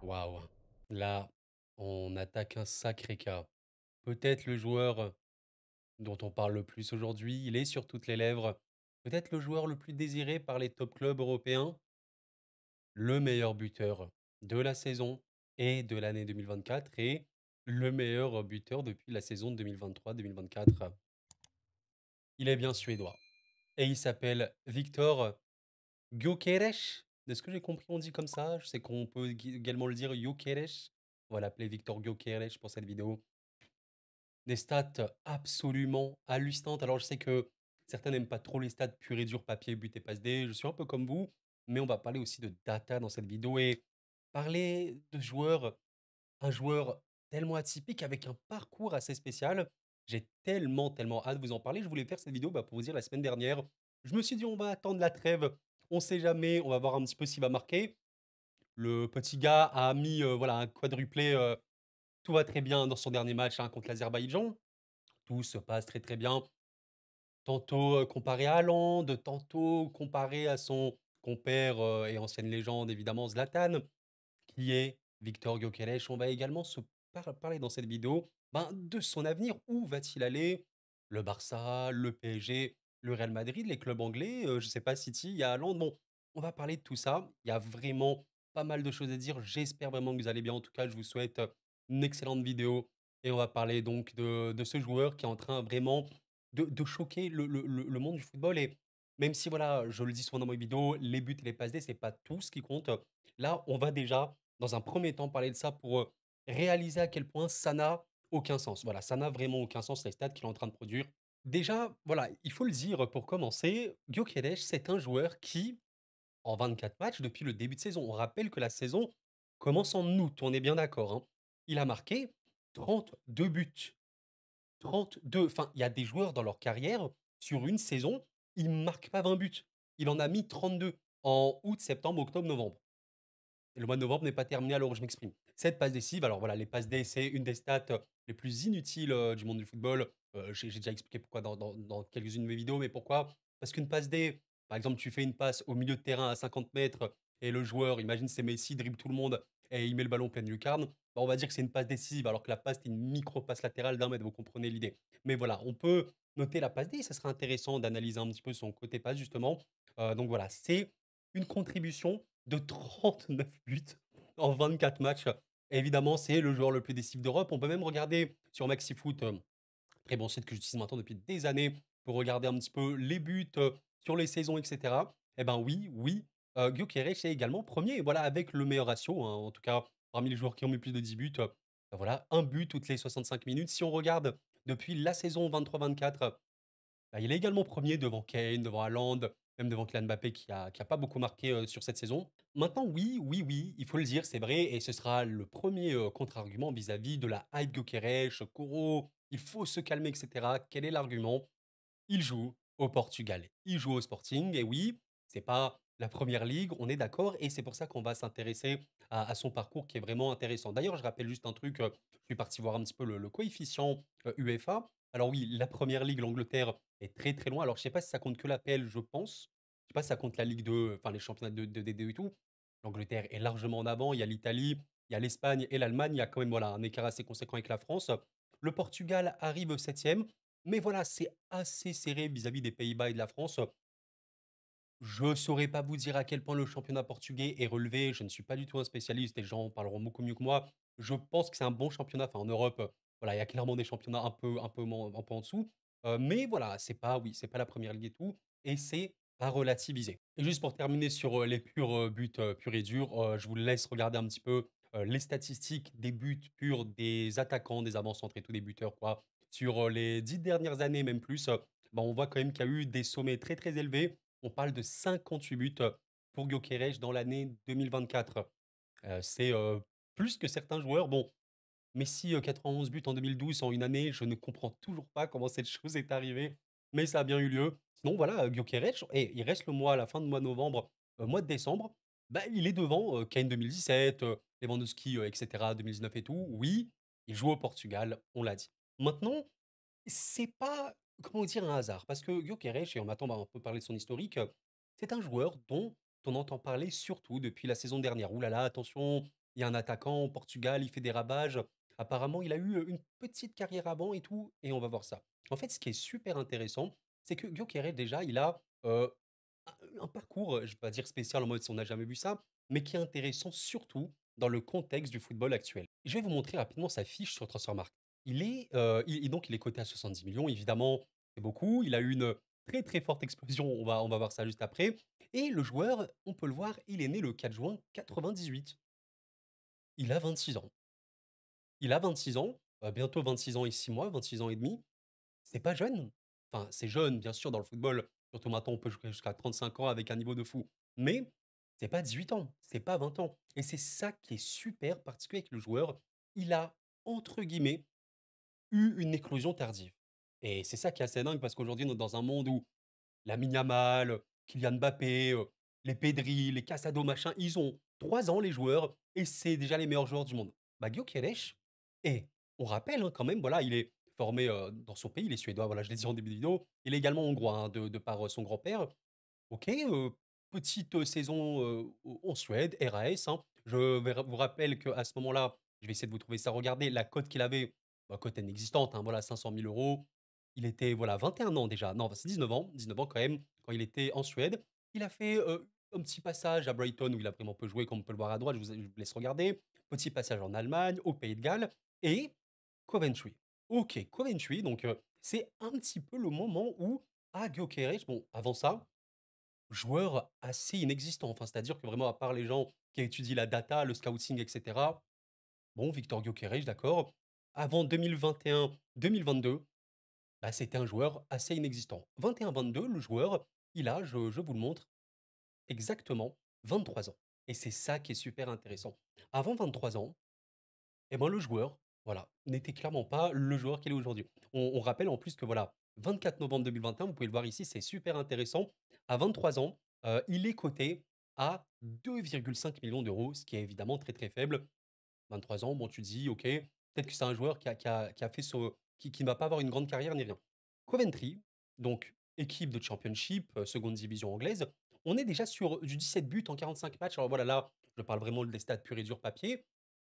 Waouh! Là, on attaque un sacré cas. Peut-être le joueur dont on parle le plus aujourd'hui, il est sur toutes les lèvres. Peut-être le joueur le plus désiré par les top clubs européens, le meilleur buteur de la saison et de l'année 2024 et le meilleur buteur depuis la saison 2023-2024. Il est bien suédois et il s'appelle Victor Gyökeres. De ce que j'ai compris, on dit comme ça. Je sais qu'on peut également le dire Gyökeres. On va l'appeler Victor Gyökeres pour cette vidéo. Des stats absolument hallucinantes. Alors, je sais que certains n'aiment pas trop les stats pur et dur, papier, but et passe D. Je suis un peu comme vous, mais on va parler aussi de data dans cette vidéo et parler de joueurs, un joueur tellement atypique avec un parcours assez spécial. J'ai tellement hâte de vous en parler. Je voulais faire cette vidéo pour vous dire la semaine dernière. Je me suis dit, on va attendre la trêve. On sait jamais. On va voir un petit peu s'il va marquer. Le petit gars a mis voilà, un quadruplé. Tout va très bien dans son dernier match contre l'Azerbaïdjan. Tout se passe très bien. Tantôt comparé à Haaland, tantôt comparé à son compère et ancienne légende, évidemment, Zlatan, qui est Victor Gyökeres. On va également se parler dans cette vidéo de son avenir. Où va-t-il aller? Le Barça, le PSG, le Real Madrid, les clubs anglais, je ne sais pas, City, il y a Haaland. Bon, on va parler de tout ça. Il y a vraiment pas mal de choses à dire. J'espère vraiment que vous allez bien. En tout cas, je vous souhaite une excellente vidéo. Et on va parler donc de ce joueur qui est en train vraiment de choquer le monde du football. Et même si, voilà, je le dis souvent dans mes vidéos, les buts et les passes D, c'est pas tout ce qui compte. Là, on va déjà, dans un premier temps, parler de ça pour réaliser à quel point ça n'a aucun sens. Voilà, ça n'a vraiment aucun sens, les stats qu'il est en train de produire. Déjà, voilà, il faut le dire pour commencer, Gyökeres, c'est un joueur qui, en 24 matchs depuis le début de saison, on rappelle que la saison commence en août, on est bien d'accord, hein. Il a marqué 32 buts. 32, enfin, il y a des joueurs dans leur carrière, sur une saison, ils ne marquent pas 20 buts. Il en a mis 32 en août, septembre, octobre, novembre. Et le mois de novembre n'est pas terminé alors je m'exprime. Cette passe décisive, alors voilà, les passes D, c'est une des stats les plus inutiles du monde du football. J'ai déjà expliqué pourquoi dans quelques-unes de mes vidéos, mais pourquoi? Parce qu'une passe D, par exemple, tu fais une passe au milieu de terrain à 50 mètres et le joueur, imagine c'est Messi, dribble tout le monde et il met le ballon en pleine lucarne, on va dire que c'est une passe décisive, alors que la passe, c'est une micro-passe latérale d'un mètre, vous comprenez l'idée. Mais voilà, on peut noter la passe D, ça serait intéressant d'analyser un petit peu son côté passe, justement. Donc voilà, c'est une contribution de 39 buts en 24 matchs. Évidemment, c'est le joueur le plus décisif d'Europe. On peut même regarder sur MaxiFoot, très bon site que j'utilise maintenant depuis des années, pour regarder un petit peu les buts sur les saisons, etc. Eh ben oui, Gyökeres est également premier, voilà, avec le meilleur ratio, hein, en tout cas, parmi les joueurs qui ont mis plus de 10 buts. Voilà, un but toutes les 65 minutes. Si on regarde depuis la saison 23-24, il est également premier devant Kane, devant Haaland, même devant Kylian Mbappé qui a pas beaucoup marqué, sur cette saison. Maintenant oui, il faut le dire, c'est vrai et ce sera le premier contre-argument vis-à-vis de la hype Gyökeres, Koro, il faut se calmer et cetera. Quel est l'argument? Il joue au Portugal, il joue au Sporting et oui, c'est pas la première ligue, on est d'accord et c'est pour ça qu'on va s'intéresser à son parcours qui est vraiment intéressant. D'ailleurs, je rappelle juste un truc, je suis parti voir un petit peu le coefficient, UEFA. Alors oui, la première ligue, l'Angleterre est très loin. Alors je sais pas si ça compte que l'APL, je pense. Je sais pas si ça compte la Ligue 2, enfin les championnats de D2 et tout. L'Angleterre est largement en avant, il y a l'Italie, il y a l'Espagne et l'Allemagne, il y a quand même, voilà, un écart assez conséquent avec la France. Le Portugal arrive 7e. Mais voilà, c'est assez serré vis-à-vis des Pays-Bas et de la France. Je ne saurais pas vous dire à quel point le championnat portugais est relevé. Je ne suis pas du tout un spécialiste, les gens en parleront beaucoup mieux que moi. Je pense que c'est un bon championnat. Enfin, en Europe, voilà, il y a clairement des championnats un peu en dessous. Mais voilà, c'est pas, oui, c'est pas la première ligue et tout. Et c'est à relativiser. Et juste pour terminer sur les purs buts purs et durs, je vous laisse regarder un petit peu les statistiques des buts purs des attaquants, des avant-centres et tous des buteurs, quoi. Sur les 10 dernières années, même plus, on voit quand même qu'il y a eu des sommets très élevés. On parle de 58 buts pour Gyökeres dans l'année 2024. C'est plus que certains joueurs. Bon, Messi, 91 buts en 2012 en une année, je ne comprends toujours pas comment cette chose est arrivée, mais ça a bien eu lieu. Sinon, voilà, Gyökeres, et il reste le mois, à la fin de mois de novembre, mois de décembre, il est devant Kane 2017, Lewandowski, etc., 2019 et tout. Oui, il joue au Portugal, on l'a dit. Maintenant, c'est pas, comment dire, un hasard parce que Gyökeres et on m'attend un peu parler de son historique, c'est un joueur dont on entend parler surtout depuis la saison dernière. Ouh là là, attention, Il y a un attaquant au Portugal, il fait des ravages. Apparemment, il a eu, une petite carrière avant et tout et on va voir ça. En fait, ce qui est super intéressant, c'est que Gyökeres déjà, il a, un parcours, je vais pas dire spécial en mode si on n'a jamais vu ça, mais qui est intéressant surtout dans le contexte du football actuel. Je vais vous montrer rapidement sa fiche sur Transfermarkt. Il est coté à 70 millions. Évidemment, c'est beaucoup. Il a eu une très, très forte explosion, on va voir ça juste après et le joueur, on peut le voir, il est né le 4 juin 98. Il a 26 ans. Il a 26 ans, bientôt 26 ans et 6 mois, 26 ans et demi. C'est pas jeune. Enfin, c'est jeune, bien sûr, dans le football. Surtout maintenant, on peut jouer jusqu'à 35 ans avec un niveau de fou. Mais c'est pas 18 ans, c'est pas 20 ans. Et c'est ça qui est super particulier avec le joueur. Il a, entre guillemets, eu une éclosion tardive. Et c'est ça qui est assez dingue parce qu'aujourd'hui, on est dans un monde où Lamine Yamal, Kylian Mbappé, les Pedri, les Casado, machin, ils ont 3 ans, les joueurs, et c'est déjà les meilleurs joueurs du monde. Bah, Gyökeres, et on rappelle hein, quand même, voilà, il est formé dans son pays, il est suédois, voilà, je l'ai dit en début de vidéo, il est également hongrois hein, de par son grand-père. Ok, petite saison en Suède, RAS. Hein. Vous rappelle qu'à ce moment-là, je vais essayer de vous trouver ça. Regardez la cote qu'il avait, bah, cote inexistante, hein, voilà, 500 000 euros. Il était voilà 21 ans déjà. Non, c'est 19 ans quand même, quand il était en Suède. Il a fait un petit passage à Brighton où il a vraiment peu joué, comme on peut le voir à droite. Je vous laisse regarder. Petit passage en Allemagne, au Pays de Galles et Coventry. Ok, Coventry. Donc c'est un petit peu le moment où à Gyökeres, bon, avant ça, joueur assez inexistant. Enfin, c'est-à-dire que vraiment, à part les gens qui étudient la data, le scouting, et cetera, bon, Victor Gyökeres, d'accord. Avant 2021-2022, bah, c'était un joueur assez inexistant. 21-22, le joueur, il a, je vous le montre, exactement 23 ans. Et c'est ça qui est super intéressant. Avant 23 ans, eh ben, le joueur, voilà, n'était clairement pas le joueur qu'il est aujourd'hui. On rappelle en plus que voilà, 24 novembre 2021, vous pouvez le voir ici, c'est super intéressant. À 23 ans, il est coté à 2,5 millions d'euros, ce qui est évidemment très très faible. 23 ans, bon, tu te dis, ok, peut-être que c'est un joueur qui a fait qui ne va pas avoir une grande carrière ni rien. Coventry, donc équipe de championship, seconde division anglaise, on est déjà sur du 17 buts en 45 matchs. Alors voilà, là, je parle vraiment des stats pur et dur papier.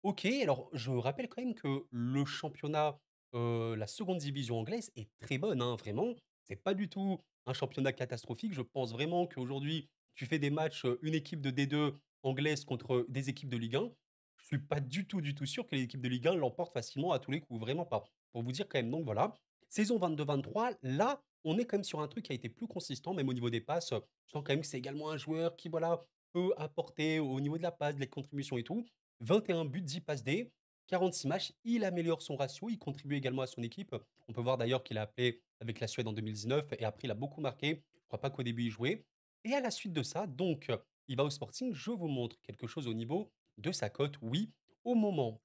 OK, alors je rappelle quand même que le championnat, la seconde division anglaise est très bonne, hein, vraiment. C'est pas du tout un championnat catastrophique. Je pense vraiment qu'aujourd'hui, tu fais des matchs, une équipe de D2 anglaise contre des équipes de Ligue 1, je suis pas du tout sûr que les équipes de Ligue 1 l'emportent facilement à tous les coups, vraiment pas. Pour vous dire quand même donc voilà, saison 22-23, là, on est quand même sur un truc qui a été plus consistant, même au niveau des passes, je sens quand même que c'est également un joueur qui, voilà, peut apporter au niveau de la passe, des contributions et tout. 21 buts, 10 passes D, 46 matchs, il améliore son ratio, il contribue également à son équipe. On peut voir d'ailleurs qu'il a appelé avec la Suède en 2019 et après il a beaucoup marqué. Je crois pas qu'au début il jouait. Et à la suite de ça, donc, il va au Sporting. Je vous montre quelque chose au niveau de sa cote. Oui, le moment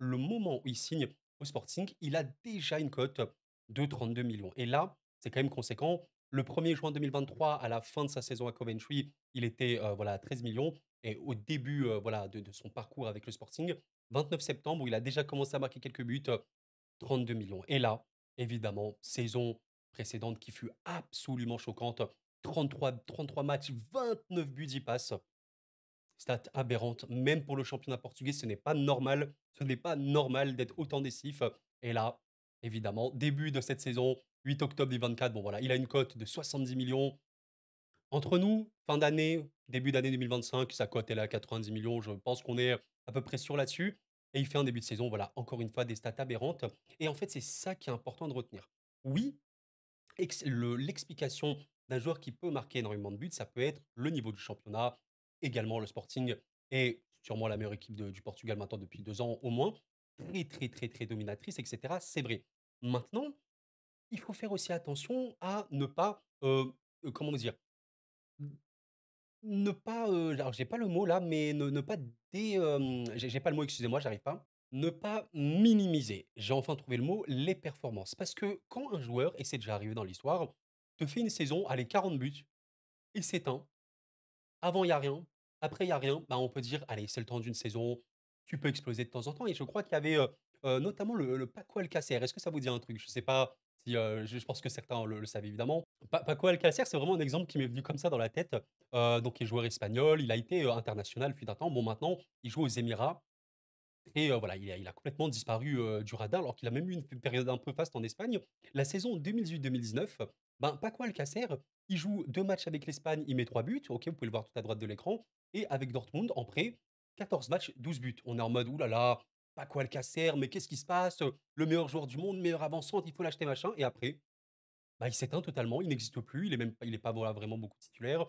où il signe au Sporting, il a déjà une cote de 32 millions. Et là, c'est quand même conséquent. Le 1er juin 2023, à la fin de sa saison à Coventry, il était voilà, à 13 millions. Et au début voilà, de son parcours avec le Sporting, 29 septembre, où il a déjà commencé à marquer quelques buts, 32 millions. Et là, évidemment, saison précédente qui fut absolument choquante. 33 matchs, 29 buts, 10 passes. Stat aberrante, même pour le championnat portugais, ce n'est pas normal. Ce n'est pas normal d'être autant décisif. Et là, évidemment, début de cette saison, 8 octobre 2024, bon voilà, il a une cote de 70 millions. Entre nous, fin d'année, début d'année 2025, sa cote elle est à 90 millions. Je pense qu'on est à peu près sûr là-dessus. Et il fait un début de saison, voilà, encore une fois, des stats aberrantes. Et en fait, c'est ça qui est important de retenir. Oui, l'explication d'un joueur qui peut marquer énormément de buts, ça peut être le niveau du championnat, également le Sporting est sûrement la meilleure équipe du Portugal maintenant depuis 2 ans au moins, très très très très dominatrice, etc. C'est vrai. Maintenant, il faut faire aussi attention à ne pas, comment dire, ne pas, alors j'ai pas le mot là, mais ne pas j'ai pas le mot, excusez-moi, j'arrive pas. Ne pas minimiser, j'ai enfin trouvé le mot, les performances. Parce que quand un joueur, et c'est déjà arrivé dans l'histoire, te fait une saison, allez 40 buts, il s'éteint, avant il y a rien, après il y a rien, bah, on peut dire: «Allez, c'est le temps d'une saison, tu peux exploser de temps en temps» et je crois qu'il y avait, notamment le Paco Alcácer. Est-ce que ça vous dit un truc? Je sais pas si, je pense que certains le savent évidemment. Paco Alcácer, c'est vraiment un exemple qui m'est venu comme ça dans la tête, donc il est joueur espagnol, il a été, international fut un temps. Bon maintenant, il joue aux Émirats. voilà, il a complètement disparu, du radar alors qu'il a même eu une période un peu faste en Espagne. La saison 2018-2019, ben, Paco Alcácer, il joue 2 matchs avec l'Espagne, il met 3 buts, OK, vous pouvez le voir tout à droite de l'écran et avec Dortmund en prêt, 14 matchs, 12 buts. On est en mode: «Ouh là là, Paco Alcácer, mais qu'est-ce qui se passe? Le meilleur joueur du monde, meilleur avant-centre, il faut l'acheter machin» et après, bah, il s'éteint totalement, il n'existe plus, il est pas voilà, vraiment beaucoup titulaire.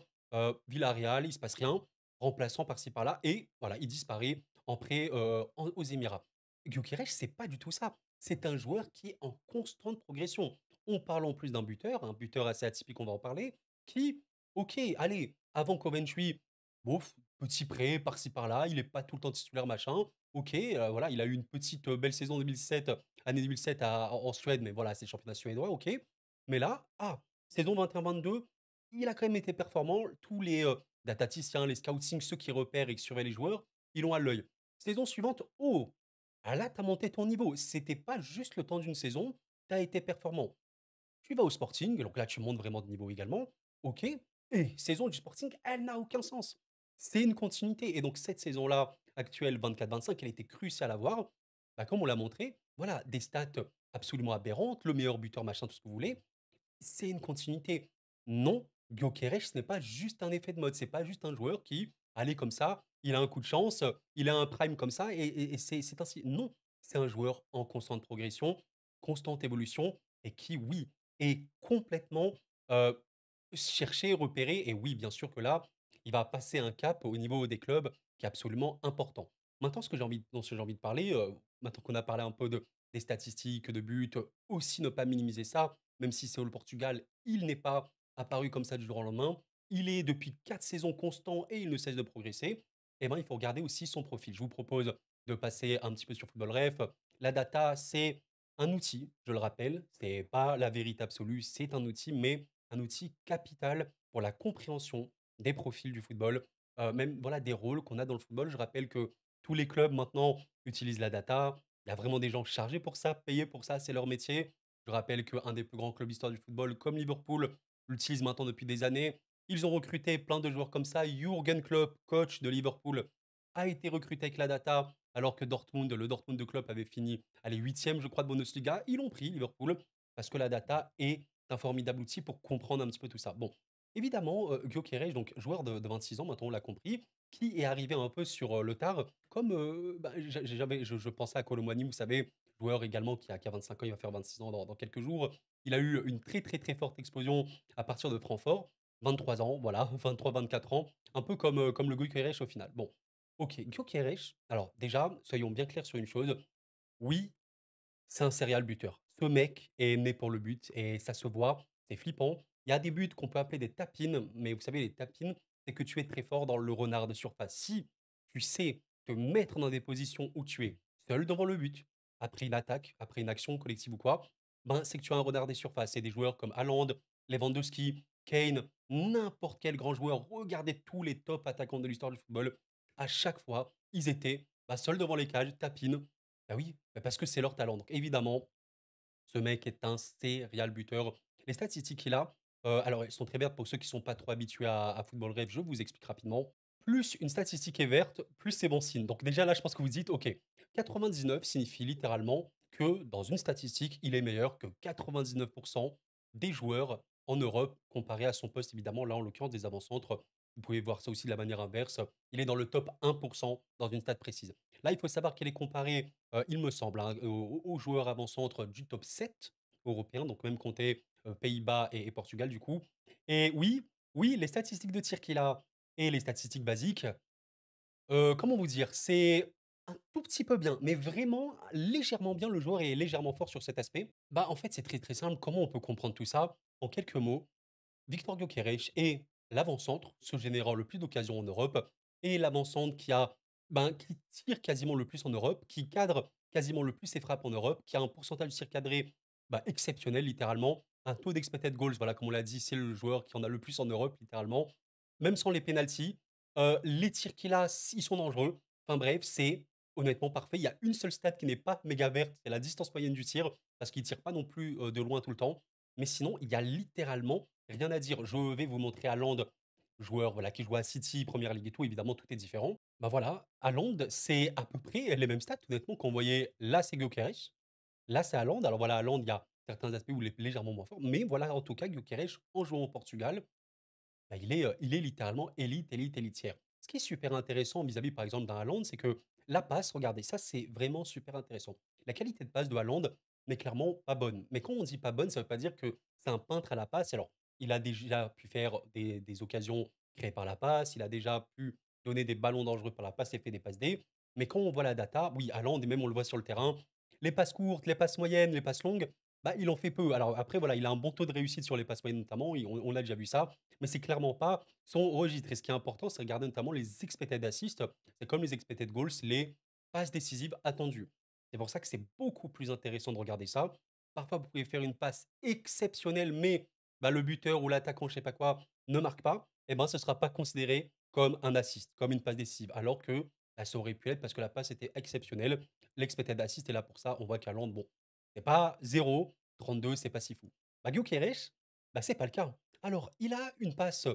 Villarreal, il se passe rien, remplaçant par-ci par-là et voilà, il disparaît en prêt, aux Émirats. Gyökeres, c'est pas du tout ça. C'est un joueur qui est en constante progression. On parle en plus d'un buteur, un buteur assez atypique, on va en parler, qui, OK, allez, avant Coventry, bof, petit prêt par-ci par-là, il est pas tout le temps titulaire machin. OK, voilà, il a eu une petite, belle saison 2007, année 2007 à en Suède, mais voilà, c'est le championnat suédois, OK. Mais là, saison 21-22, il a quand même été performant. Tous les, dataticiens, les scouting, ceux qui repèrent et qui surveillent les joueurs, ils l'ont à l'œil. Saison suivante, oh! Là, tu as monté ton niveau. C'était pas juste le temps d'une saison, tu as été performant. Tu vas au Sporting, donc là, tu montes vraiment de niveau également. OK, et saison du Sporting, elle n'a aucun sens. C'est une continuité et donc cette saison-là, actuelle 24-25, elle était cruciale à voir. Bah, comme on l'a montré, voilà, des stats absolument aberrantes, le meilleur buteur, machin, tout ce que vous voulez. C'est une continuité. Non, Gyökeres, ce n'est pas juste un effet de mode. C'est pas juste un joueur qui, allez, comme ça, il a un coup de chance, il a un prime comme ça et c'est ainsi. Non, c'est un joueur en constante progression, constante évolution et qui, oui, est complètement, heu, cherché, repéré et oui, bien sûr que là, il va passer un cap au niveau des clubs qui est absolument important. Maintenant, ce que j'ai envie de parler, maintenant qu'on a parlé un peu des statistiques, de buts, aussi ne pas minimiser ça, même si c'est au Portugal, il n'est pas apparu comme ça du jour au lendemain. Il est depuis 4 saisons constant et il ne cesse de progresser. Et ben, il faut regarder aussi son profil. Je vous propose de passer un petit peu sur Football Ref. La data, c'est un outil, je le rappelle. C'est pas la vérité absolue, c'est un outil, mais un outil capital pour la compréhension des profils du football, même voilà des rôles qu'on a dans le football. Je rappelle que tous les clubs maintenant utilisent la data. Il y a vraiment des gens chargés pour ça, payés pour ça, c'est leur métier. Je rappelle qu'un des plus grands clubs d'histoire du football, comme Liverpool, l'utilise maintenant depuis des années. Ils ont recruté plein de joueurs comme ça. Jürgen Klopp, coach de Liverpool, a été recruté avec la data, alors que le Dortmund de Klopp avait fini, allez, huitième, je crois, de Bundesliga. Ils l'ont pris, Liverpool, parce que la data est un formidable outil pour comprendre un petit peu tout ça. Bon, évidemment, Gyökeres, donc joueur de 26 ans, maintenant on l'a compris, qui est arrivé un peu sur le tard, comme bah, je pensais à Kolo Muani, vous savez, joueur également qui a 25 ans, il va faire 26 ans dans quelques jours. Il a eu une très, très, très forte explosion à partir de Francfort. 23 ans, voilà, 23-24 ans, un peu comme le Gyökeres au final. Bon, OK, Gyökeres, alors déjà, soyons bien clairs sur une chose. Oui, c'est un serial buteur. Ce mec est né pour le but et ça se voit, c'est flippant. Il y a des buts qu'on peut appeler des tapines, mais vous savez, les tapines, c'est que tu es très fort dans le renard de surface. Si tu sais te mettre dans des positions où tu es seul devant le but, après une attaque, après une action collective ou quoi, ben, c'est que tu as un renard des surfaces. C'est des joueurs comme Haaland, Lewandowski, Kane, n'importe quel grand joueur. Regardez tous les top attaquants de l'histoire du football. À chaque fois, ils étaient bah, seuls devant les cages, tapines. Bah oui, bah parce que c'est leur talent. Donc évidemment, ce mec est un serial buteur. Les statistiques qu'il a, alors elles sont très vertes pour ceux qui sont pas trop habitués à Football Ref, je vous explique rapidement. Plus une statistique est verte, plus c'est bon signe. Donc déjà là, je pense que vous dites: «OK, 99 signifie littéralement que dans une statistique, il est meilleur que 99 des joueurs en Europe comparé à son poste évidemment, là en l'occurrence des avant-centres». Vous pouvez voir ça aussi de la manière inverse. Il est dans le top 1 dans une stat précise. Là, il faut savoir qu'il est comparé, il me semble, hein, aux joueurs avant-centre du top 7 européen, donc même compter, Pays-Bas et Portugal du coup. Et oui, oui, les statistiques de tir qu'il a et les statistiques basiques, comment vous dire? C'est un tout petit peu bien, mais vraiment légèrement bien. Le joueur est légèrement fort sur cet aspect. Bah, en fait, c'est très, très simple. Comment on peut comprendre tout ça? En quelques mots, Victor Gyökeres est l'avant-centre, se générant le plus d'occasions en Europe et l'avant-centre qui tire quasiment le plus en Europe, qui cadre quasiment le plus ses frappes en Europe, qui a un pourcentage de tir cadré, exceptionnel littéralement, un taux d'expected goals, voilà, comme on l'a dit, c'est le joueur qui en a le plus en Europe littéralement. Même sans les pénaltys, les tirs qu'il a, ils sont dangereux. Enfin bref, c'est honnêtement parfait. Il y a une seule stat qui n'est pas méga verte, c'est la distance moyenne du tir, parce qu'il tire pas non plus, de loin tout le temps. Mais sinon, il y a littéralement rien à dire. Je vais vous montrer Haaland. joueur, voilà, qui joue à City, Première Ligue et tout, évidemment, tout est différent. Bah, voilà, Haaland, c'est à peu près les mêmes stats, honnêtement, qu'on voyait là, c'est Gyökeres, là, c'est Haaland. Alors voilà, Haaland, il y a certains aspects où il est légèrement moins fort, mais voilà, en tout cas, Gyökeres, en jouant au Portugal, bah, il est littéralement élite, élite, élitière. Ce qui est super intéressant vis-à-vis, par exemple, d'un Haaland, c'est que la passe, regardez, ça, c'est vraiment super intéressant. La qualité de passe de Haaland n'est clairement pas bonne. Mais quand on dit pas bonne, ça ne veut pas dire que c'est un peintre à la passe. Alors, il a déjà pu faire des occasions créées par la passe, il a déjà pu donner des ballons dangereux par la passe et fait des passes D. Mais quand on voit la data, oui, Haaland, et même on le voit sur le terrain, les passes courtes, les passes moyennes, les passes longues, bah, il en fait peu. Alors après, voilà, il a un bon taux de réussite sur les passes moyennes notamment, on a déjà vu ça, mais c'est clairement pas son registre. Et ce qui est important, c'est regarder notamment les expected assists. C'est comme les expected goals, les passes décisives attendues. C'est pour ça que c'est beaucoup plus intéressant de regarder ça. Parfois, vous pouvez faire une passe exceptionnelle, mais bah, le buteur ou l'attaquant, je sais pas quoi, ne marque pas. Et ben, ce ne sera pas considéré comme un assist, comme une passe décisive. Alors que bah, ça aurait pu être parce que la passe était exceptionnelle. L'expected assist est là pour ça. On voit qu'à Londres, bon, c'est pas 0, 32, c'est pas si fou. Bah, Gyökeres, bah, c'est pas le cas. Alors, il a une passe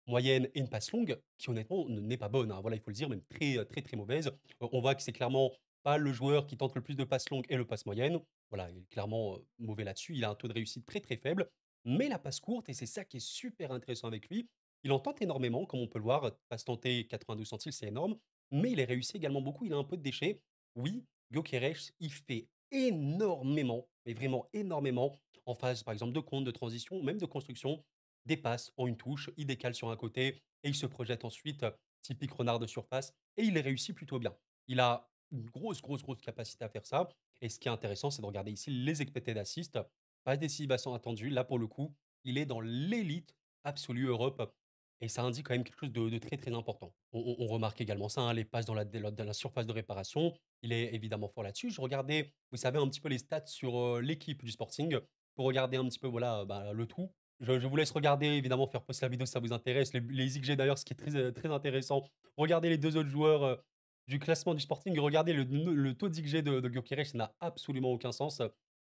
moyenne et une passe longue qui honnêtement n'est pas bonne, hein. Voilà, il faut le dire, même très, très, très mauvaise. On voit que c'est clairement pas le joueur qui tente le plus de passes longues et le passe moyenne. Voilà, il est clairement, mauvais là-dessus. Il a un taux de réussite très, très faible. Mais la passe courte et c'est ça qui est super intéressant avec lui, il en tente énormément, comme on peut le voir, passe tentée 92 centiles, c'est énorme, mais il est réussi également beaucoup, il a un peu de déchets. Oui, Gyökeres, il fait énormément, mais vraiment énormément en phase, par exemple, de compte, de transition, même de construction, des passes en une touche, il décale sur un côté et il se projette ensuite, typique renard de surface, et il les réussit plutôt bien. Il a une grosse, grosse, grosse capacité à faire ça. Et ce qui est intéressant, c'est de regarder ici les expected assists. Pas des célébrations attendues. Là, pour le coup, il est dans l'élite absolue Europe. Et ça indique quand même quelque chose de très, très important. On remarque également ça, hein, les passes dans la surface de réparation. Il est évidemment fort là-dessus. Je regardais, vous savez, un petit peu les stats sur l'équipe du Sporting pour regarder un petit peu voilà, bah, le tout. Je vous laisse regarder, évidemment, faire poster la vidéo si ça vous intéresse. Les XG d'ailleurs, ce qui est très, très intéressant. Regardez les deux autres joueurs du classement du Sporting. Regardez le taux d'XG de Gyökeres, ça n'a absolument aucun sens.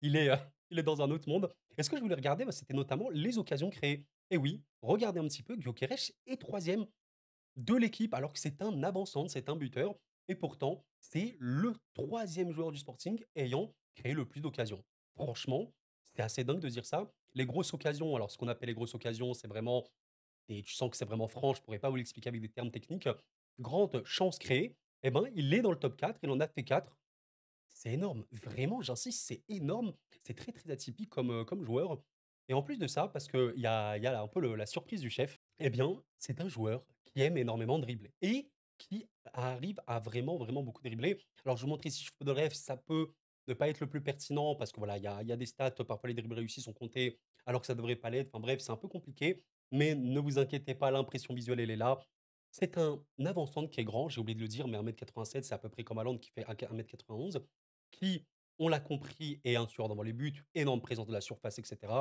Il est, il est dans un autre monde. Et ce que je voulais regarder, bah, c'était notamment les occasions créées. Et oui, regardez un petit peu, Gyökeres est troisième de l'équipe, alors que c'est un avançant, c'est un buteur. Et pourtant, c'est le troisième joueur du Sporting ayant créé le plus d'occasions. Franchement, c'est assez dingue de dire ça. Les grosses occasions, alors ce qu'on appelle les grosses occasions, c'est vraiment, et tu sens que c'est vraiment franc, je pourrais pas vous l'expliquer avec des termes techniques. Grande chance créée, eh ben, il est dans le top 4, il en a fait 4. C'est énorme, vraiment, j'insiste, c'est énorme. C'est très, très atypique comme, comme joueur. Et en plus de ça, parce qu'il y a un peu la surprise du chef, eh bien, c'est un joueur qui aime énormément dribbler et qui arrive à vraiment, vraiment beaucoup dribbler. Alors, je vous montre ici, je fais de rêve, ça peut ne pas être le plus pertinent parce que voilà, il y a des stats, parfois les dribbles réussis sont comptés alors que ça devrait pas l'être. Enfin bref, c'est un peu compliqué, mais ne vous inquiétez pas, l'impression visuelle, elle est là. C'est un avant-centre qui est grand, j'ai oublié de le dire, mais 1,87 m, c'est à peu près comme Haaland qui fait 1,91 m, qui, on l'a compris, est un tueur devant les buts, énorme présence de la surface, etc.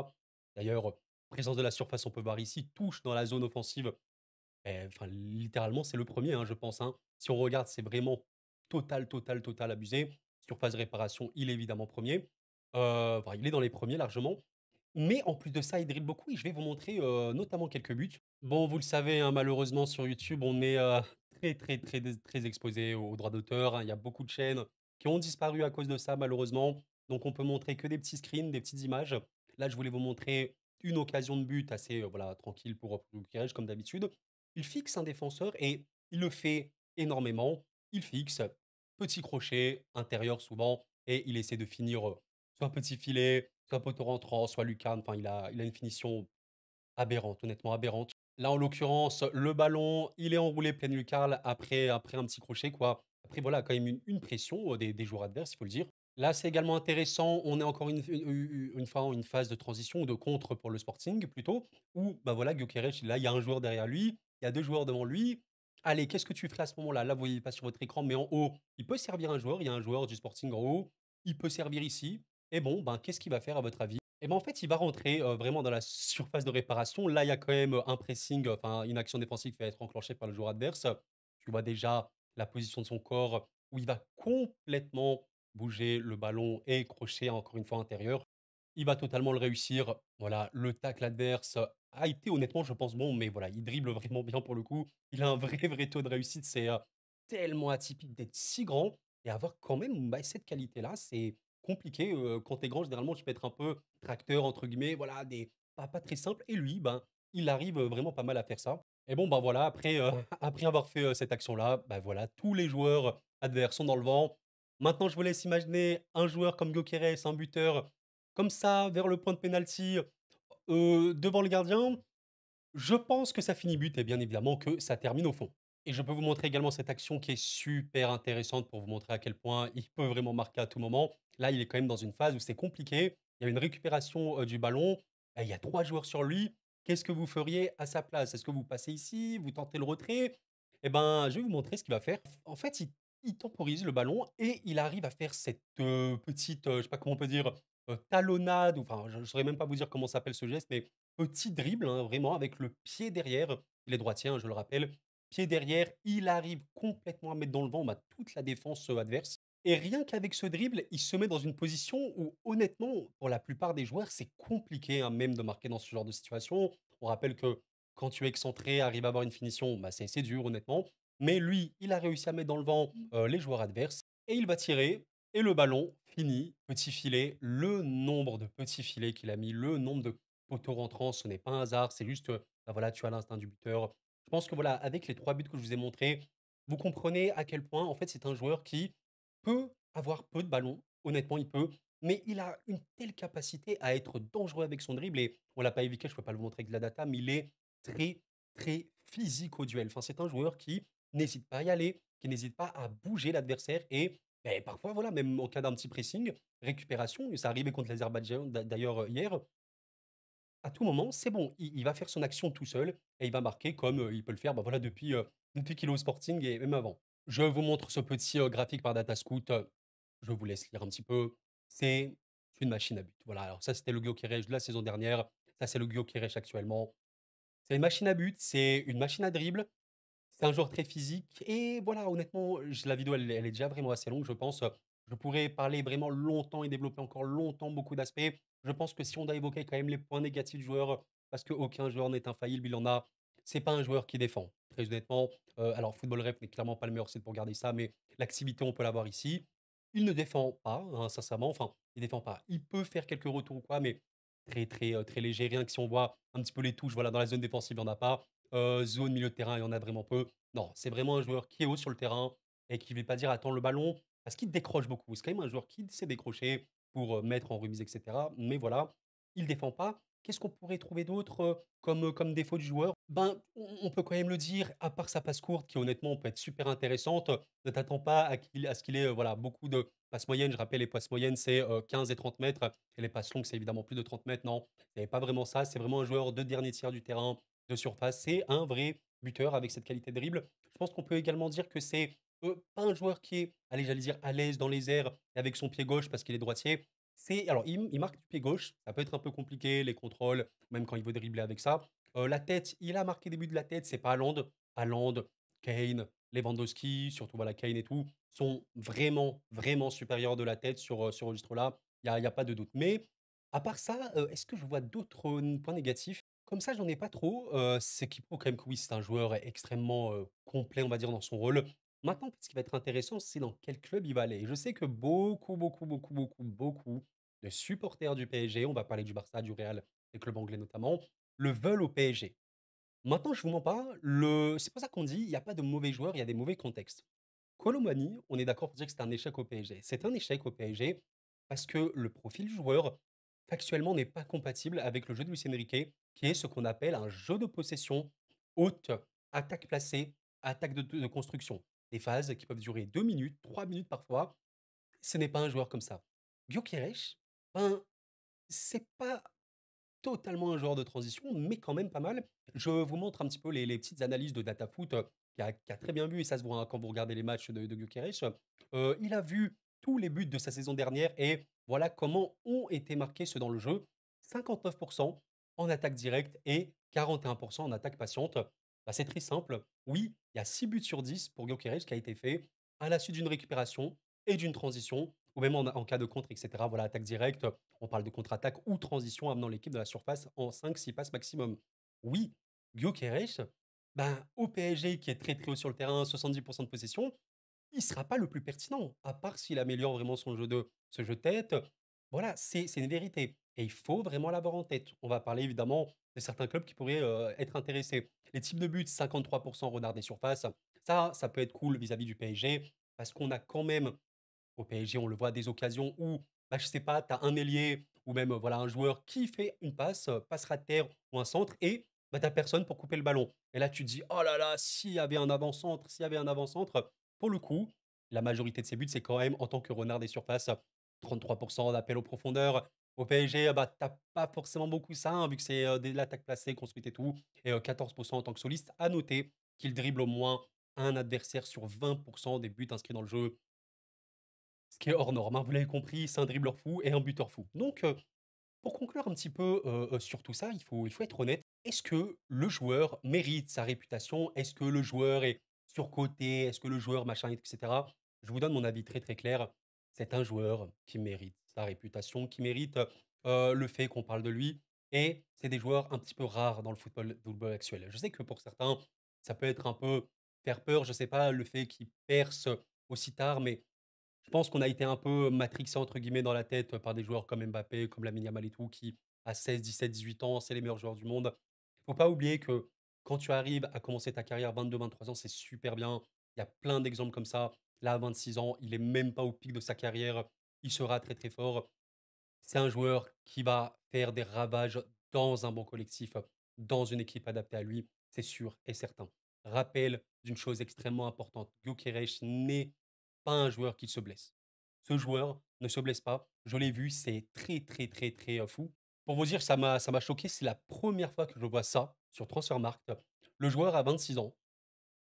D'ailleurs, présence de la surface, on peut voir ici, touche dans la zone offensive. Enfin, littéralement, c'est le premier, hein, je pense, hein. Si on regarde, c'est vraiment total, total, total abusé. Surface de réparation, il est évidemment premier. Enfin, il est dans les premiers largement. Mais en plus de ça, il dribble beaucoup et je vais vous montrer notamment quelques buts. Bon, vous le savez, hein, malheureusement, sur YouTube, on est très, très, très, très exposé aux droits d'auteur, hein. Il y a beaucoup de chaînes qui ont disparu à cause de ça, malheureusement. Donc, on peut montrer que des petits screens, des petites images. Là, je voulais vous montrer une occasion de but assez voilà, tranquille pour Guérej, comme d'habitude. Il fixe un défenseur et il le fait énormément. Il fixe, petit crochet, intérieur souvent, et il essaie de finir soit petit filet, soit poteau rentrant, soit lucarne. Enfin, il a une finition aberrante, honnêtement aberrante. Là, en l'occurrence, le ballon, il est enroulé pleine lucarne après un petit crochet, quoi. Après, voilà, quand même une pression des joueurs adverses, il faut le dire. Là, c'est également intéressant. On est encore une fois en une phase de transition ou de contre pour le Sporting, plutôt, où, bah voilà, Gyökeres, là, il y a un joueur derrière lui, il y a deux joueurs devant lui. Allez, qu'est-ce que tu ferais à ce moment-là? Là, vous voyez pas sur votre écran, mais en haut, il peut servir un joueur. Il y a un joueur du Sporting en haut. Il peut servir ici. Et bon, ben, qu'est-ce qu'il va faire à votre avis? Et ben, en fait, il va rentrer, vraiment dans la surface de réparation. Là, il y a quand même, un pressing, enfin, une action défensive qui va être enclenchée par le joueur adverse. Tu vois déjà la position de son corps où il va complètement bouger le ballon et crocher encore une fois intérieur. il va totalement le réussir. Voilà, le tacle adverse a été honnêtement, je pense, bon, mais voilà, il dribble vraiment bien pour le coup. Il a un vrai, vrai taux de réussite. C'est tellement atypique d'être si grand et avoir quand même bah, cette qualité-là. C'est compliqué. Quand t'es grand, généralement, tu peux être un peu tracteur, entre guillemets, voilà, pas très simple. Et lui, ben, il arrive vraiment pas mal à faire ça. Et bon, ben voilà, après, après avoir fait cette action-là, ben voilà, tous les joueurs adverses sont dans le vent. Maintenant, je vous laisse imaginer un joueur comme Gyökeres, un buteur, comme ça, vers le point de pénalty, devant le gardien. Je pense que ça finit but et bien évidemment que ça termine au fond. Et je peux vous montrer également cette action qui est super intéressante pour vous montrer à quel point il peut vraiment marquer à tout moment. Là, il est quand même dans une phase où c'est compliqué. Il y a une récupération du ballon. Et il y a 3 joueurs sur lui. Qu'est-ce que vous feriez à sa place? Est-ce que vous passez ici? Vous tentez le retrait? Eh ben, je vais vous montrer ce qu'il va faire. En fait, il temporise le ballon et il arrive à faire cette petite, je sais pas comment on peut dire, talonnade. Enfin, je ne saurais même pas vous dire comment s'appelle ce geste, mais petit dribble, hein, vraiment avec le pied derrière. Il est droitier, hein, je le rappelle. Pied derrière, il arrive complètement à mettre dans le vent bah, toute la défense adverse. Et rien qu'avec ce dribble, il se met dans une position où, honnêtement, pour la plupart des joueurs, c'est compliqué hein, même de marquer dans ce genre de situation. On rappelle que quand tu es excentré, arrive à avoir une finition, bah, c'est dur, honnêtement. Mais lui, il a réussi à mettre dans le vent les joueurs adverses et il va tirer. Et le ballon finit, petit filet, le nombre de petits filets qu'il a mis, le nombre de poteau rentrant, ce n'est pas un hasard, c'est juste, bah, voilà, tu as l'instinct du buteur. Je pense que voilà, avec les 3 buts que je vous ai montrés, vous comprenez à quel point, en fait, c'est un joueur qui peut avoir peu de ballons, honnêtement, il peut, mais il a une telle capacité à être dangereux avec son dribble et on l'a pas évoqué, je peux pas le montrer avec de la data, mais il est très, très physique au duel. Enfin, c'est un joueur qui n'hésite pas à y aller, qui n'hésite pas à bouger l'adversaire et beh, parfois, voilà, même en cas d'un petit pressing, récupération, ça arrivait contre l'Azerbaïdjan d'ailleurs hier, à tout moment, c'est bon, il va faire son action tout seul et il va marquer comme, il peut le faire, bah, voilà, depuis qu'il est au Sporting et même avant. Je vous montre ce petit, graphique par Datascout, je vous laisse lire un petit peu. C'est une machine à but. Voilà, alors ça, c'était le Gyökeres de la saison dernière, ça, c'est le Gyökeres actuellement. C'est une machine à but, c'est une machine à dribble, c'est un joueur très physique et voilà, honnêtement, la vidéo, elle est déjà vraiment assez longue, je pense. Je pourrais parler vraiment longtemps et développer encore longtemps beaucoup d'aspects. Je pense que si on doit évoquer quand même les points négatifs du joueur, parce qu'aucun joueur n'est infaillible, il en a. C'est pas un joueur qui défend, très honnêtement. Alors, Football Ref n'est clairement pas le meilleur site pour regarder ça, mais l'activité, on peut l'avoir ici. Il ne défend pas, hein, sincèrement. Enfin, il défend pas. Il peut faire quelques retours ou quoi, mais très, très, très léger. Rien que si on voit un petit peu les touches, voilà, dans la zone défensive, il n'y en a pas. Zone, milieu de terrain, il y en a vraiment peu. Non, c'est vraiment un joueur qui est haut sur le terrain et qui ne va pas dire: «Attends le ballon», parce qu'il décroche beaucoup. C'est quand même un joueur qui sait décrocher pour, mettre en remise et cetera. Mais voilà, il défend pas. Qu'est-ce qu'on pourrait trouver d'autre, comme défaut du joueur? Ben, on peut quand même le dire, à part sa passe courte qui honnêtement peut être super intéressante, ne t'attends pas à ce qu'il ait, voilà, beaucoup de passes moyennes. Je rappelle les passes moyennes, c'est, 15 et 30 mètres et les passes longues, c'est évidemment plus de 30 mètres. Non, c'est pas vraiment ça. C'est vraiment un joueur de dernier tiers du terrain, de surface. C'est un vrai buteur avec cette qualité de dribble. Je pense qu'on peut également dire que c'est, pas un joueur qui est, allez, j'allais dire à l'aise dans les airs et avec son pied gauche parce qu'il est droitier. C'est alors il marque du pied gauche, ça peut être un peu compliqué, les contrôles, même quand il veut dribbler avec ça. La tête, il a marqué des buts de la tête, c'est pas Haaland. Haaland, Kane, Lewandowski, surtout voilà Kane et tout, sont vraiment, vraiment supérieurs de la tête sur, ce registre-là. Il y a pas de doute. Mais à part ça, est-ce que je vois d'autres, points négatifs? Comme ça, j'en ai pas trop, c'est qu'il prouve quand même que oui, c'est un joueur extrêmement, complet, on va dire, dans son rôle. Maintenant, ce qui va être intéressant, c'est dans quel club il va aller. Et je sais que beaucoup, beaucoup, beaucoup, beaucoup, beaucoup de supporters du PSG, on va parler du Barça, du Real, des clubs anglais notamment, le veulent au PSG. Maintenant, je vous mens pas, c'est pour ça qu'on dit: «Il y a pas de mauvais joueurs, il y a des mauvais contextes». Kolo on est d'accord pour dire que c'est un échec au PSG. C'est un échec au PSG parce que le profil du joueur, factuellement, n'est pas compatible avec le jeu de Luis Enrique, qui est ce qu'on appelle un jeu de possession haute, attaque placée, attaque de construction. Des phases qui peuvent durer 2 minutes, 3 minutes parfois. Ce n'est pas un joueur comme ça. Gyökeres, ben, c'est pas totalement un joueur de transition, mais quand même pas mal. Je vous montre un petit peu les petites analyses de Datafoot, qui a très bien vu et ça se voit, hein, quand vous regardez les matchs de Gyökeres. Il a vu tous les buts de sa saison dernière et voilà comment ont été marqués ceux dans le jeu. 59 en attaque directe et 41 en attaque patiente. Bah, c'est très simple. Oui, il y a 6 buts sur 10 pour Gyökeres qui a été fait à la suite d'une récupération et d'une transition. ou même en cas de contre, et cetera. Voilà, attaque directe, on parle de contre-attaque ou transition amenant l'équipe de la surface en 5-6 passes maximum. Oui, Gyökeres, ben, au PSG qui est très, très haut sur le terrain, 70 de possession, il sera pas le plus pertinent, à part s'il améliore vraiment son jeu de ce jeu de tête. Voilà, c'est une vérité et il faut vraiment l'avoir en tête. On va parler évidemment de certains clubs qui pourraient, être intéressés. Les types de buts, 53 renard des surfaces, ça peut être cool vis-à-vis du PSG parce qu'on a quand même au PSG, on le voit, des occasions où, bah, je sais pas, tu as un ailier ou même, voilà, un joueur qui fait une passe, passe ras de terre ou un centre et bah, tu personne pour couper le ballon. Et là, tu te dis: «Oh là là, s'il y avait un avant-centre, s'il y avait un avant-centre». Pour le coup, la majorité de ses buts, c'est quand même en tant que renard des surfaces, 33 d'appel aux profondeurs. Au PSG, bah, tu pas forcément beaucoup ça, hein, vu que c'est, de l'attaque placée, construite et tout et 14 en tant que soliste. À noter qu'il dribble au moins un adversaire sur 20 des buts inscrits dans le jeu. Ce qui est hors norme, hein, vous l'avez compris, c'est un dribbleur fou et un buteur fou. Donc, pour conclure un petit peu, sur tout ça, il faut être honnête. Est-ce que le joueur mérite sa réputation? Est-ce que le joueur est surcoté? Est-ce que le joueur machin et cetera? Je vous donne mon avis très, très clair. C'est un joueur qui mérite sa réputation, qui mérite, le fait qu'on parle de lui et c'est des joueurs un petit peu rares dans le football actuel. Je sais que pour certains, ça peut être un peu faire peur, je sais pas, le fait qu'il perce aussi tard, mais je pense qu'on a été un peu «matrixé» entre guillemets dans la tête par des joueurs comme Mbappé, comme Lamine Yamal et tout, qui à 16, 17, 18 ans, c'est les meilleurs joueurs du monde. Faut pas oublier que quand tu arrives à commencer ta carrière 22, 23 ans, c'est super bien. Il y a plein d'exemples comme ça. Là, à 26 ans, il est même pas au pic de sa carrière. Il sera très, très fort. C'est un joueur qui va faire des ravages dans un bon collectif, dans une équipe adaptée à lui, c'est sûr et certain. Rappel d'une chose extrêmement importante, Gyökeres n'est pas un joueur qui se blesse. Ce joueur ne se blesse pas. Je l'ai vu, c'est très, très, très, très, fou. Pour vous dire, ça m'a choqué, c'est la première fois que je vois ça sur Transfermarkt. Le joueur a 26 ans,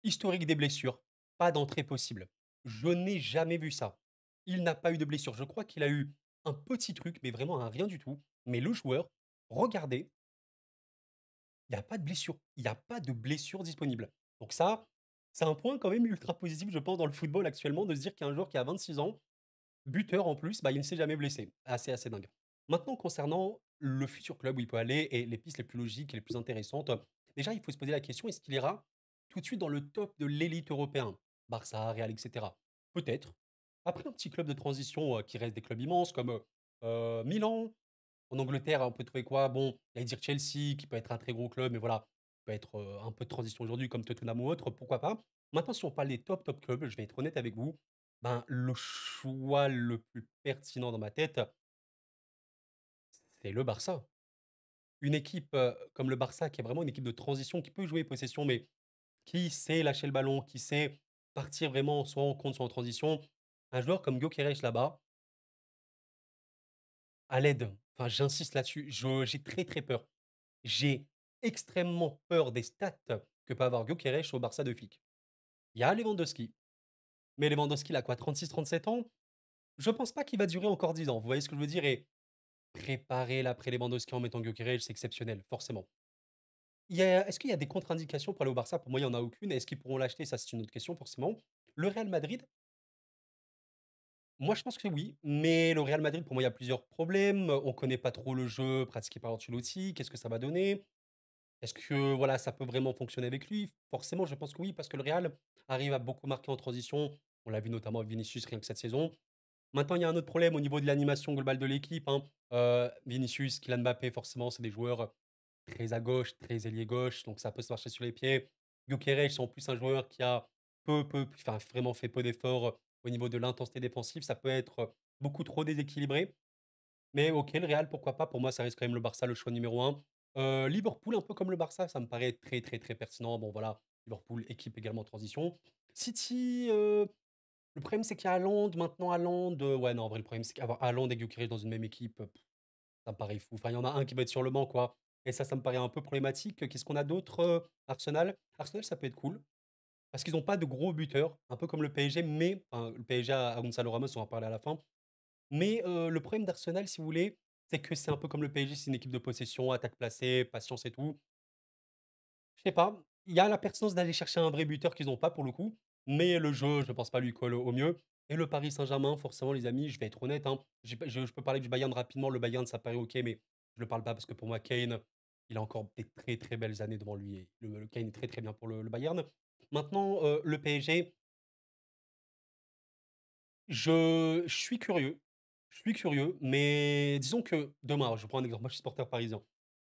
historique des blessures, pas d'entrée possible. Je n'ai jamais vu ça. Il n'a pas eu de blessure. Je crois qu'il a eu un petit truc, mais vraiment un rien du tout. Mais le joueur, regardez, il y a pas de blessure. Il y a pas de blessure disponible. Donc ça, c'est un point quand même ultra positif, je pense, dans le football actuellement, de se dire qu'il y a un joueur qui a 26 ans, buteur en plus, bah, il ne s'est jamais blessé. Assez, assez dingue. Maintenant, concernant le futur club où il peut aller et les pistes les plus logiques et les plus intéressantes, déjà, il faut se poser la question, est-ce qu'il ira tout de suite dans le top de l'élite européen? Barça, Real, etc. Peut-être. Après, un petit club de transition qui reste des clubs immenses comme Milan. En Angleterre, on peut trouver quoi? Bon, j'allais dire Chelsea, qui peut être un très gros club, mais voilà, peut être un peu de transition aujourd'hui, comme Tottenham ou autre, pourquoi pas. Maintenant, si on parle des top, top clubs, je vais être honnête avec vous, ben, le choix le plus pertinent dans ma tête, c'est le Barça. Une équipe, comme le Barça, qui est vraiment une équipe de transition, qui peut jouer possession, mais qui sait lâcher le ballon, qui sait partir vraiment soit en contre, soit en transition. Un joueur comme Gyökeres là-bas, à l'aide, enfin j'insiste là-dessus, je j'ai très, très peur. J'ai extrêmement peur des stats que peut avoir Gyökeres au Barça de Flick. Il y a Lewandowski, mais Lewandowski, il a quoi, 36, 37 ans? Je pense pas qu'il va durer encore 10 ans, vous voyez ce que je veux dire? Et préparer l'après Lewandowski en mettant Gyökeres, c'est exceptionnel, forcément. Est-ce qu'il y a des contre-indications pour aller au Barça? Pour moi, il y en a aucune. Est-ce qu'ils pourront l'acheter? Ça, c'est une autre question, forcément. Le Real Madrid, moi, je pense que oui, mais le Real Madrid, pour moi, il y a plusieurs problèmes. On connaît pas trop le jeu pratiqué par Ancelotti. Qu'est-ce que ça va donner? Est-ce que, voilà, ça peut vraiment fonctionner avec lui? Forcément, je pense que oui, parce que le Real arrive à beaucoup marquer en transition. On l'a vu notamment avec Vinicius rien que cette saison. Maintenant, il y a un autre problème au niveau de l'animation globale de l'équipe, hein. Vinicius, Kylian Mbappé, forcément, c'est des joueurs très à gauche, très ailier gauche, donc ça peut se marcher sur les pieds. Gyökeres, c'est en plus un joueur qui a enfin, vraiment fait peu d'efforts au niveau de l'intensité défensive. Ça peut être beaucoup trop déséquilibré. Mais OK, le Real, pourquoi pas? Pour moi, ça reste quand même le Barça, le choix numéro un. Liverpool, un peu comme le Barça, ça me paraît très, très, très pertinent. Bon, voilà, Liverpool, équipe également en transition. City, le problème, c'est qu'il y a Haaland. Maintenant, Haaland, ouais, non, en vrai, le problème, c'est qu'avoir Haaland et Gyökeres dans une même équipe, ça me paraît fou. Enfin, il y en a un qui va être sur le banc, quoi. Et ça me paraît un peu problématique. Qu'est-ce qu'on a d'autre? Arsenal. Arsenal, ça peut être cool. Parce qu'ils ont pas de gros buteurs, un peu comme le PSG, mais enfin, le PSG a Gonzalo Ramos, on va en parler à la fin. Mais le problème d'Arsenal, si vous voulez, c'est que c'est un peu comme le PSG, c'est une équipe de possession, attaque placée, patience et tout. Je sais pas, il y a la pertinence d'aller chercher un vrai buteur qu'ils ont pas pour le coup, mais le jeu, je pense pas lui colle au mieux. Et le Paris Saint-Germain, forcément, les amis, je vais être honnête, hein, j'ai pas je peux parler du Bayern rapidement. Le Bayern, ça paraît OK, mais je ne parle pas parce que pour moi, Kane, il a encore des très, très belles années devant lui et le Kane est très, très bien pour le Bayern. Maintenant, le PSG, je suis curieux, mais disons que demain, alors je prends un exemple, moi je suis supporter parisien.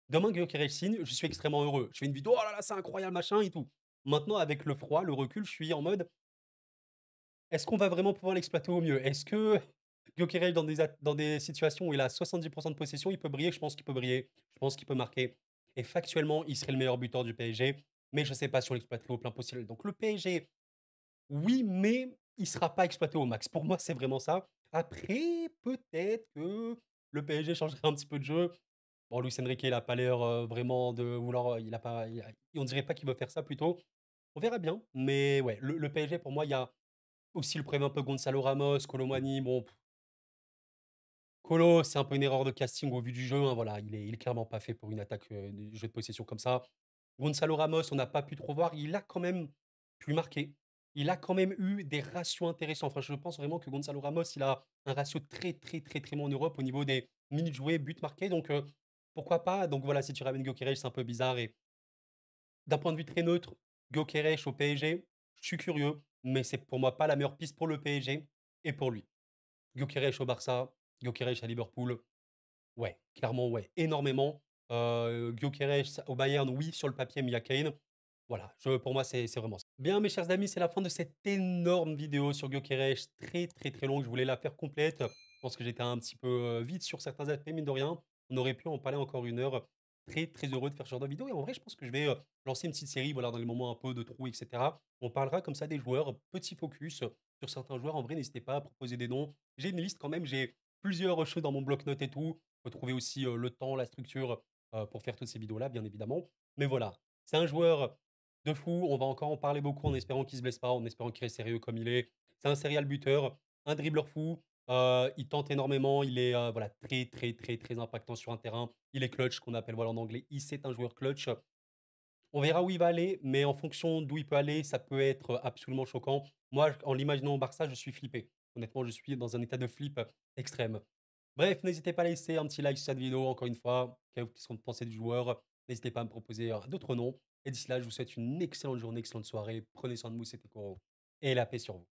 Demain, Gyökeres signe, je suis extrêmement heureux. Je fais une vidéo: «Oh là là, c'est incroyable, machin et tout». Maintenant, avec le froid, le recul, je suis en mode: «Est-ce qu'on va vraiment pouvoir l'exploiter au mieux?» Est-ce que Gyökeres dans des situations où il a 70 de possession, il peut briller? Je pense qu'il peut briller, je pense qu'il peut marquer et factuellement, il serait le meilleur buteur du PSG, mais je ne sais pas si on l'exploiterait au plein potentiel. Donc le PSG, oui, mais il sera pas exploité au max. Pour moi, c'est vraiment ça. Après, peut-être que le PSG changerait un petit peu de jeu. Bon, Luis Enrique, il a pas l'air, vraiment de vouloir, il a pas il a on dirait pas qu'il veut faire ça plutôt. On verra bien, mais ouais, le PSG pour moi, il y a aussi le problème un peu Gonzalo Ramos, Kolo Muani, bon, Kolo, c'est un peu une erreur de casting au vu du jeu, hein, voilà, il est clairement pas fait pour une attaque, de jeu de possession comme ça. Gonzalo Ramos, on n'a pas pu trop voir, il a quand même pu marquer. Il a quand même eu des ratios intéressants. Enfin, je pense vraiment que Gonzalo Ramos, il a un ratio très, très, très, très bon en Europe au niveau des minutes jouées, buts marqués, donc pourquoi pas? Donc voilà, si tu ramènes Gyökeres, c'est un peu bizarre et d'un point de vue très neutre, Gyökeres au PSG, je suis curieux, mais c'est pour moi pas la meilleure piste pour le PSG et pour lui. Gyökeres au Barça, Gyökeres à Liverpool, ouais, clairement, ouais, énormément. Gyökeres au Bayern, oui, sur le papier, mais il y a Kane. Voilà, pour moi, c'est vraiment ça. Bien, mes chers amis, c'est la fin de cette énorme vidéo sur Gyökeres, très, très, très longue. Je voulais la faire complète. Je pense que j'étais un petit peu vite sur certains aspects, mine de rien. On aurait pu en parler encore une heure. Très, très heureux de faire ce genre de vidéo. Et en vrai, je pense que je vais lancer une petite série, voilà, dans les moments un peu de trou, etc. On parlera comme ça des joueurs, petit focus sur certains joueurs. En vrai, n'hésitez pas à proposer des noms. J'ai une liste quand même, j'ai plusieurs choses dans mon bloc-notes et tout. Faut trouver aussi le temps, la structure pour faire toutes ces vidéos-là, bien évidemment. Mais voilà, c'est un joueur de fou. On va encore en parler beaucoup en espérant qu'il se blesse pas, en espérant qu'il reste sérieux comme il est. C'est un serial buteur, un dribbleur fou. Il tente énormément. Il est voilà, très, très, très, très impactant sur un terrain. Il est clutch, qu'on appelle voilà, en anglais. C'est un joueur clutch. On verra où il va aller, mais en fonction d'où il peut aller, ça peut être absolument choquant. Moi, en l'imaginant au Barça, je suis flippé. Honnêtement, je suis dans un état de flip extrême. Bref, n'hésitez pas à laisser un petit like sur cette vidéo, encore une fois. Qu'est-ce qu'on pensait du joueur? N'hésitez pas à me proposer d'autres noms. Et d'ici là, je vous souhaite une excellente journée, excellente soirée. Prenez soin de vous, c'était Koro. Et la paix sur vous.